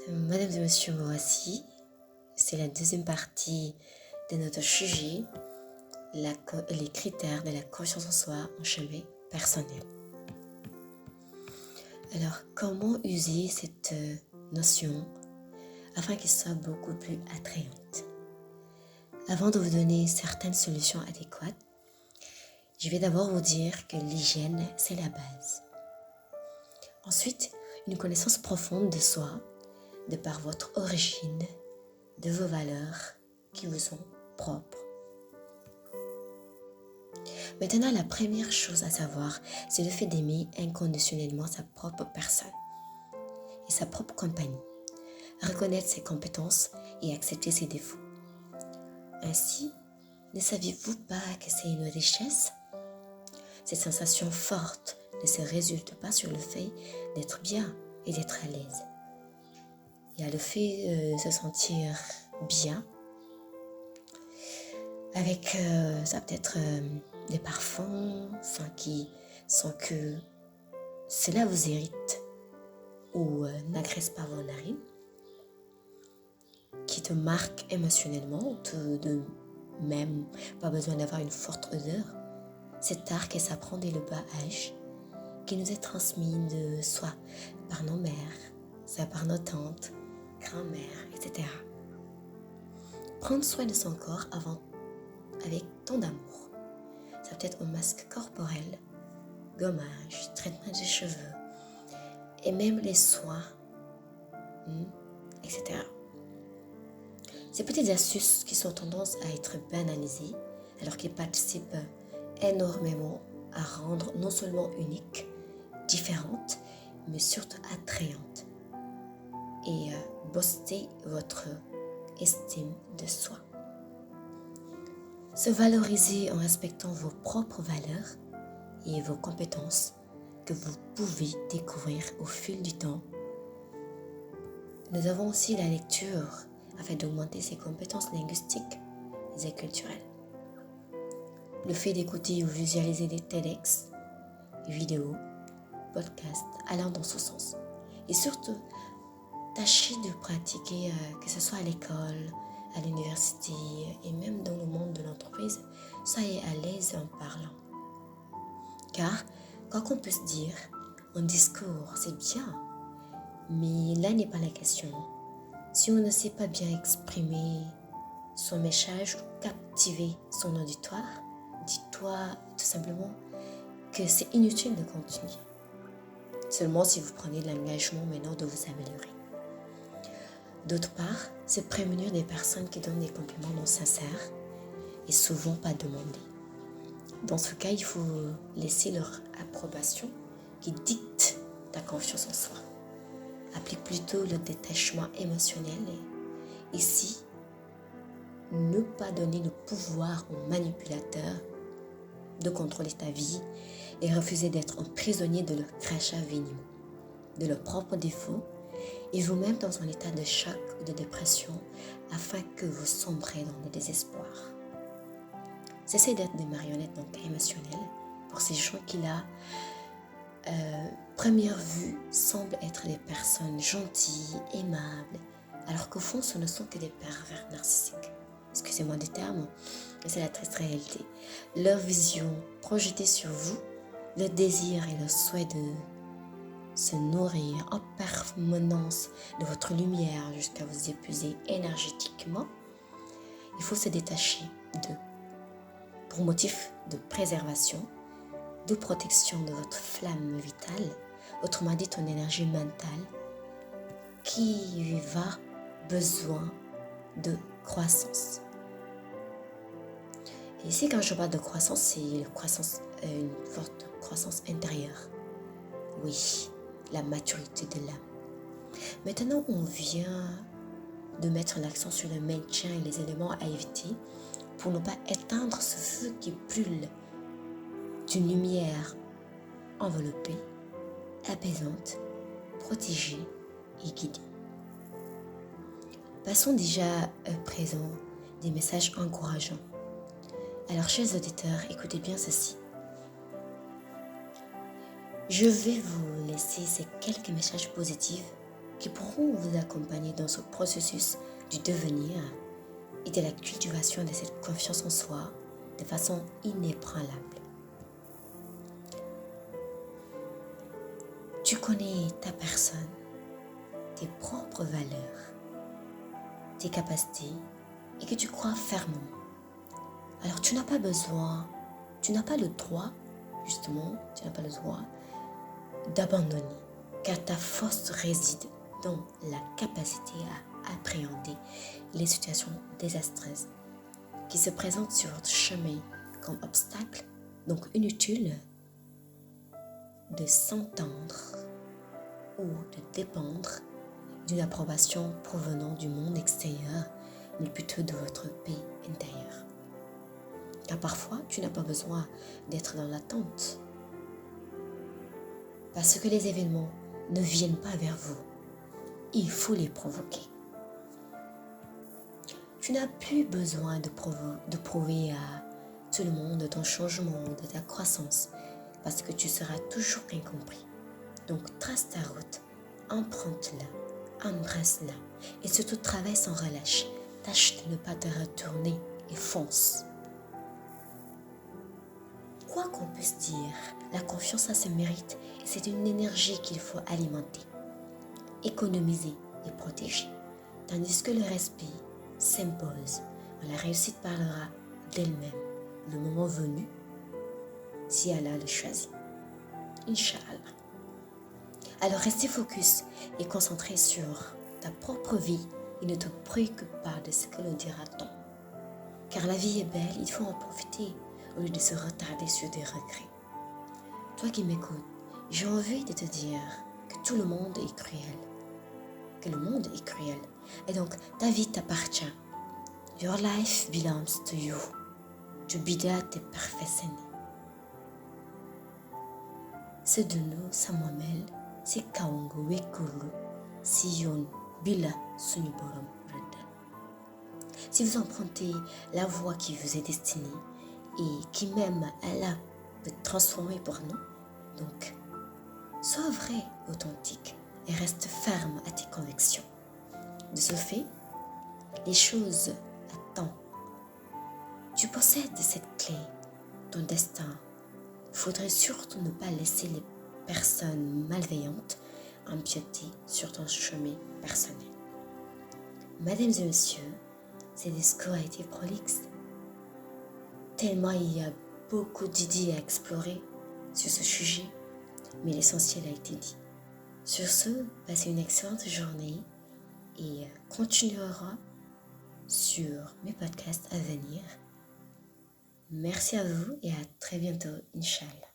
Madame et monsieur, me voici. C'est la deuxième partie de notre sujet, les critères de la confiance en soi en chemin personnel. Alors, comment user cette notion afin qu'elle soit beaucoup plus attrayante? Avant de vous donner certaines solutions adéquates, je vais d'abord vous dire que l'hygiène, c'est la base. Ensuite, une connaissance profonde de soi, de par votre origine, de vos valeurs qui vous sont propres. Maintenant, la première chose à savoir, c'est le fait d'aimer inconditionnellement sa propre personne et sa propre compagnie, reconnaître ses compétences et accepter ses défauts. Ainsi, ne saviez-vous pas que c'est une richesse? Cette sensation forte ne se résulte pas sur le fait d'être bien et d'être à l'aise. Il y a le fait de se sentir bien avec ça peut être des parfums sans que cela vous irrite ou n'agresse pas vos narines, qui te marque émotionnellement, de même pas besoin d'avoir une forte odeur. Cet art qui s'apprend dès le bas âge, qui nous est transmis de soi par nos mères, ça par nos tantes, grand-mères, etc. Prendre soin de son corps avec tant d'amour. Ça peut être un masque corporel, gommage, traitement des cheveux, et même les soins, etc. Ces petites astuces qui sont tendance à être banalisées, alors qu'ils participent énormément à rendre non seulement unique, différente, mais surtout attrayante et booster votre estime de soi. Se valoriser en respectant vos propres valeurs et vos compétences que vous pouvez découvrir au fil du temps. Nous avons aussi la lecture afin d'augmenter ses compétences linguistiques et culturelles. Le fait d'écouter ou visualiser des TEDx, vidéos, podcasts allant dans ce sens. Et surtout, tâchez de pratiquer, que ce soit à l'école, à l'université et même dans le monde de l'entreprise, soyez à l'aise en parlant. Car, quoi qu'on puisse dire, un discours, c'est bien, mais là n'est pas la question. Si on ne sait pas bien exprimer son message ou captiver son auditoire, dis-toi tout simplement que c'est inutile de continuer. Seulement si vous prenez de l'engagement maintenant de vous améliorer. D'autre part, se prémunir des personnes qui donnent des compliments non sincères et souvent pas demandés. Dans ce cas, il faut laisser leur approbation qui dicte ta confiance en soi. Applique plutôt le détachement émotionnel et ici, ne pas donner le pouvoir aux manipulateurs de contrôler ta vie et refuser d'être un prisonnier de leur crachat venimeux, de leurs propres défauts et vous-même dans un état de choc ou de dépression afin que vous sombrez dans le désespoir. Cessez d'être des marionnettes donc émotionnelles pour ces gens qui là, première vue, semblent être des personnes gentilles, aimables, alors qu'au fond ce ne sont que des pervers narcissiques. Excusez-moi des termes, mais c'est la triste réalité. Leur vision projetée sur vous, le désir et le souhait de se nourrir en permanence de votre lumière jusqu'à vous épuiser énergétiquement, il faut se détacher d'eux pour motif de préservation, de protection de votre flamme vitale, autrement dit ton énergie mentale, qui va besoin de croissance. Et ici, quand je parle de croissance, c'est une forte croissance intérieure. Oui, la maturité de l'âme. Maintenant, on vient de mettre l'accent sur le maintien et les éléments à éviter pour ne pas éteindre ce feu qui brûle d'une lumière enveloppée, apaisante, protégée et guidée. Passons déjà à présent des messages encourageants. Alors, chers auditeurs, écoutez bien ceci. Je vais vous laisser ces quelques messages positifs qui pourront vous accompagner dans ce processus du devenir et de la cultivation de cette confiance en soi de façon inébranlable. Tu connais ta personne, tes propres valeurs, tes capacités et que tu crois fermement. Alors tu n'as pas le droit, d'abandonner, car ta force réside dans la capacité à appréhender les situations désastreuses qui se présentent sur votre chemin comme obstacles, donc inutiles de s'entendre ou de dépendre d'une approbation provenant du monde extérieur, mais plutôt de votre paix intérieure. Car parfois, tu n'as pas besoin d'être dans l'attente, parce que les événements ne viennent pas vers vous. Il faut les provoquer. Tu n'as plus besoin de prouver à tout le monde ton changement, de ta croissance, parce que tu seras toujours incompris. Donc trace ta route, emprunte-la, embrasse-la et surtout travaille sans relâche. Tâche de ne pas te retourner et fonce. Quoi qu'on puisse dire, la confiance a ses mérites et c'est une énergie qu'il faut alimenter, économiser et protéger. Tandis que le respect s'impose, la réussite parlera d'elle-même le moment venu, si Allah le choisit. Inch'Allah. Alors restez focus et concentré sur ta propre vie et ne te préoccupe pas de ce que l'on dira-t-on. Car la vie est belle, il faut en profiter au lieu de se retarder sur des regrets. Toi qui m'écoutes, j'ai envie de te dire que tout le monde est cruel. Que le monde est cruel. Et donc, ta vie t'appartient. Your life belongs to you. Tu bida te perfectionner. Ce de nous, Samuel, c'est Kaongo Wekulu, Sion, Bila, Suniborom, Reda. Si vous empruntez la voie qui vous est destinée et qui même Allah peut transformer pour nous, donc, sois vrai, authentique et reste ferme à tes convictions. De ce fait, les choses attendent. Tu possèdes cette clé, ton destin. Il faudrait surtout ne pas laisser les personnes malveillantes empiéter sur ton chemin personnel. Mesdames et messieurs, ce discours a été prolixe. Tellement il y a beaucoup d'idées à explorer sur ce sujet, mais l'essentiel a été dit. Sur ce, passez une excellente journée et continuera sur mes podcasts à venir. Merci à vous et à très bientôt, Inch'Allah.